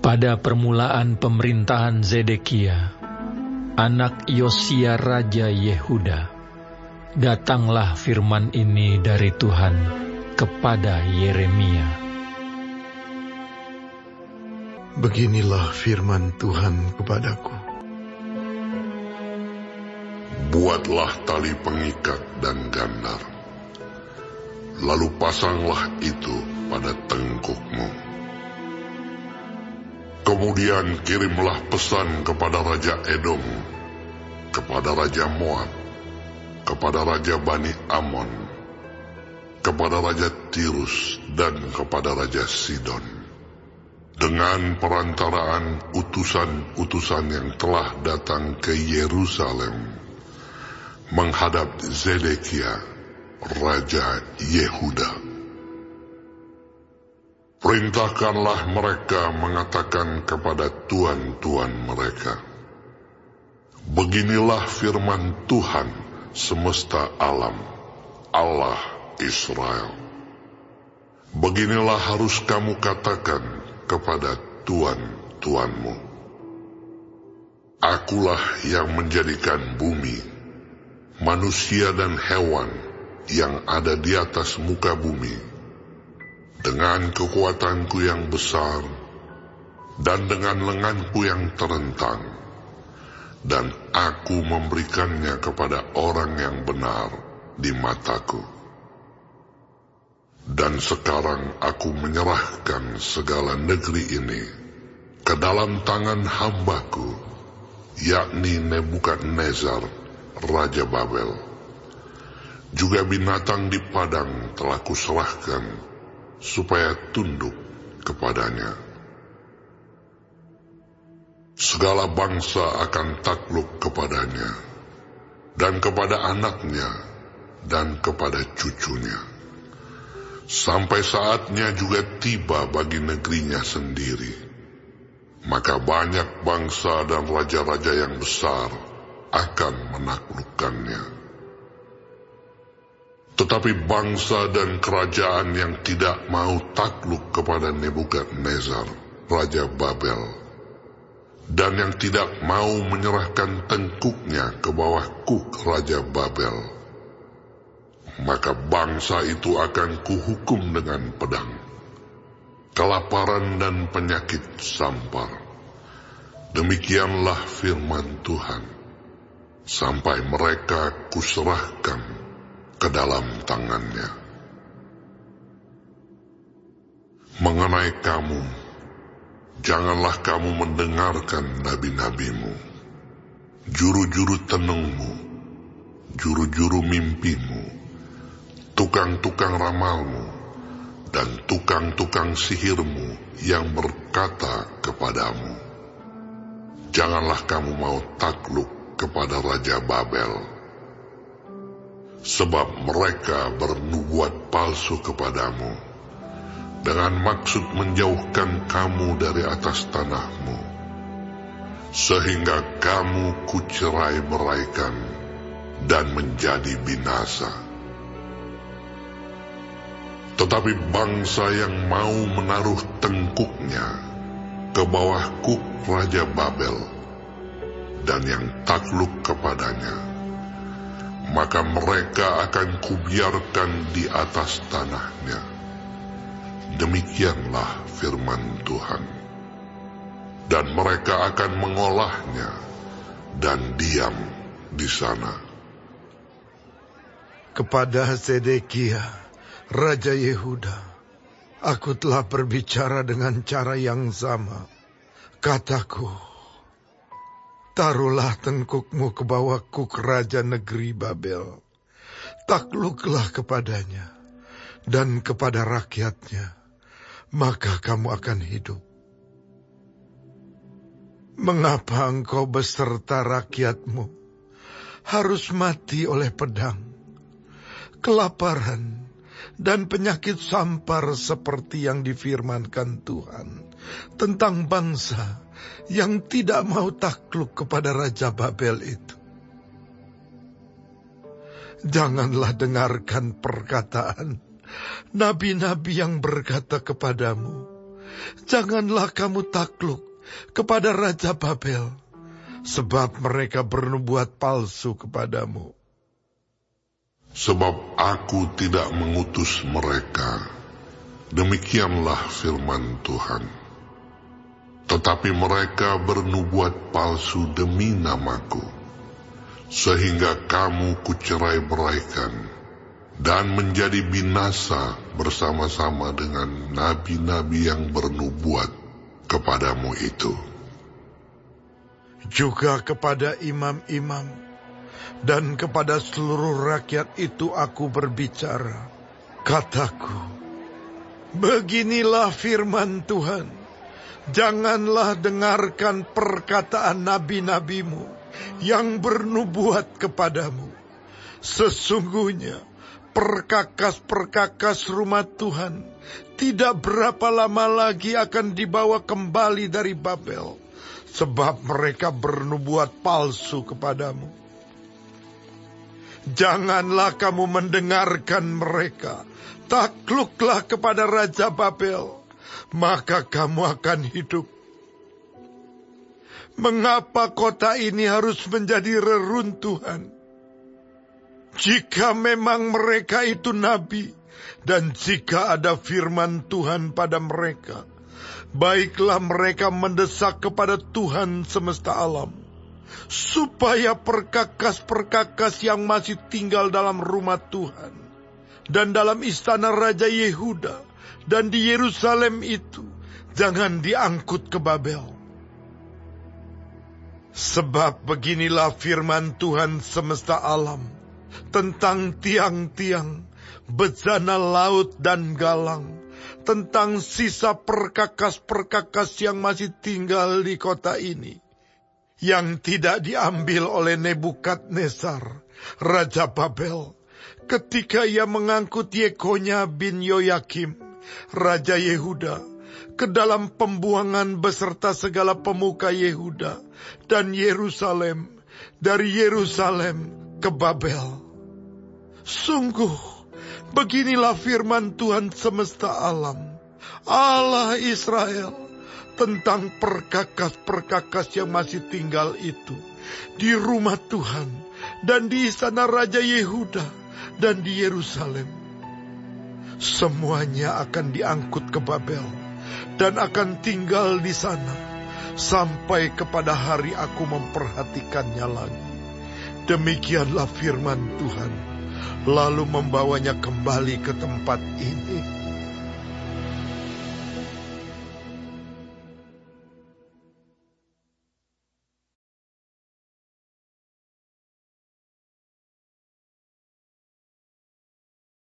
Pada permulaan pemerintahan Zedekia, anak Yosia Raja Yehuda, datanglah firman ini dari Tuhan kepada Yeremia. Beginilah firman Tuhan kepadaku. Buatlah tali pengikat dan gandar, lalu pasanglah itu pada tengkukmu. Kemudian kirimlah pesan kepada Raja Edom, kepada Raja Moab, kepada Raja Bani Amon, kepada Raja Tirus, dan kepada Raja Sidon, dengan perantaraan utusan-utusan yang telah datang ke Yerusalem menghadap Zedekia, Raja Yehuda. Perintahkanlah mereka mengatakan kepada tuan-tuan mereka, beginilah firman Tuhan semesta alam, Allah Israel. Beginilah harus kamu katakan kepada tuan-tuanmu. Akulah yang menjadikan bumi, manusia dan hewan yang ada di atas muka bumi, dengan kekuatanku yang besar dan dengan lenganku yang terentang, dan aku memberikannya kepada orang yang benar di mataku. Dan sekarang aku menyerahkan segala negeri ini ke dalam tangan hambaku, yakni Nebukadnezar, Raja Babel. Juga binatang di padang telah kuserahkan supaya tunduk kepadanya. Segala bangsa akan takluk kepadanya, dan kepada anaknya, dan kepada cucunya. Sampai saatnya juga tiba bagi negerinya sendiri. Maka banyak bangsa dan raja-raja yang besar akan menaklukkannya. Tetapi bangsa dan kerajaan yang tidak mau takluk kepada Nebukadnezar, Raja Babel, dan yang tidak mau menyerahkan tengkuknya ke bawah kuk Raja Babel, maka bangsa itu akan kuhukum dengan pedang, kelaparan dan penyakit sampar. Demikianlah firman Tuhan, sampai mereka kuserahkan ke dalam tangannya. Mengenai kamu, janganlah kamu mendengarkan nabi-nabimu, juru-juru tenungmu, juru-juru mimpimu, tukang-tukang ramalmu, dan tukang-tukang sihirmu yang berkata kepadamu, janganlah kamu mau takluk kepada Raja Babel, sebab mereka bernubuat palsu kepadamu, dengan maksud menjauhkan kamu dari atas tanahmu, sehingga kamu kucerai-beraikan dan menjadi binasa. Tetapi bangsa yang mau menaruh tengkuknya ke bawah kuk Raja Babel, dan yang takluk kepadanya, maka mereka akan kubiarkan di atas tanahnya. Demikianlah firman Tuhan. Dan mereka akan mengolahnya dan diam di sana. Kepada Zedekia, Raja Yehuda, aku telah berbicara dengan cara yang sama. Kataku, taruhlah tengkukmu ke bawah kuk raja negeri Babel. Takluklah kepadanya dan kepada rakyatnya, maka kamu akan hidup. Mengapa engkau beserta rakyatmu harus mati oleh pedang, kelaparan, dan penyakit sampar seperti yang difirmankan Tuhan tentang bangsa yang tidak mau takluk kepada Raja Babel itu? Janganlah dengarkan perkataan nabi-nabi yang berkata kepadamu, janganlah kamu takluk kepada Raja Babel, sebab mereka bernubuat palsu kepadamu. Sebab aku tidak mengutus mereka, demikianlah firman Tuhan. Tetapi mereka bernubuat palsu demi namaku, sehingga kamu kucerai-beraikan dan menjadi binasa bersama-sama dengan nabi-nabi yang bernubuat kepadamu itu. Juga kepada imam-imam dan kepada seluruh rakyat itu aku berbicara. Kataku, beginilah firman Tuhan, janganlah dengarkan perkataan nabi-nabimu yang bernubuat kepadamu. Sesungguhnya perkakas-perkakas rumah Tuhan tidak berapa lama lagi akan dibawa kembali dari Babel, sebab mereka bernubuat palsu kepadamu. Janganlah kamu mendengarkan mereka, takluklah kepada Raja Babel, maka kamu akan hidup. Mengapa kota ini harus menjadi reruntuhan? Jika memang mereka itu nabi, dan jika ada firman Tuhan pada mereka, baiklah mereka mendesak kepada Tuhan semesta alam, supaya perkakas-perkakas yang masih tinggal dalam rumah Tuhan, dan dalam istana Raja Yehuda, dan di Yerusalem itu, jangan diangkut ke Babel. Sebab beginilah firman Tuhan semesta alam, tentang tiang-tiang, bejana laut dan galang, tentang sisa perkakas-perkakas yang masih tinggal di kota ini, yang tidak diambil oleh Nebukadnezar, Raja Babel, ketika ia mengangkut Yekonya bin Yoyakim, Raja Yehuda, ke dalam pembuangan beserta segala pemuka Yehuda dan Yerusalem, dari Yerusalem ke Babel. Sungguh, beginilah firman Tuhan semesta alam, Allah Israel, tentang perkakas-perkakas yang masih tinggal itu di rumah Tuhan dan di istana Raja Yehuda dan di Yerusalem. Semuanya akan diangkut ke Babel dan akan tinggal di sana sampai kepada hari aku memperhatikannya lagi. Demikianlah firman Tuhan, lalu membawanya kembali ke tempat ini.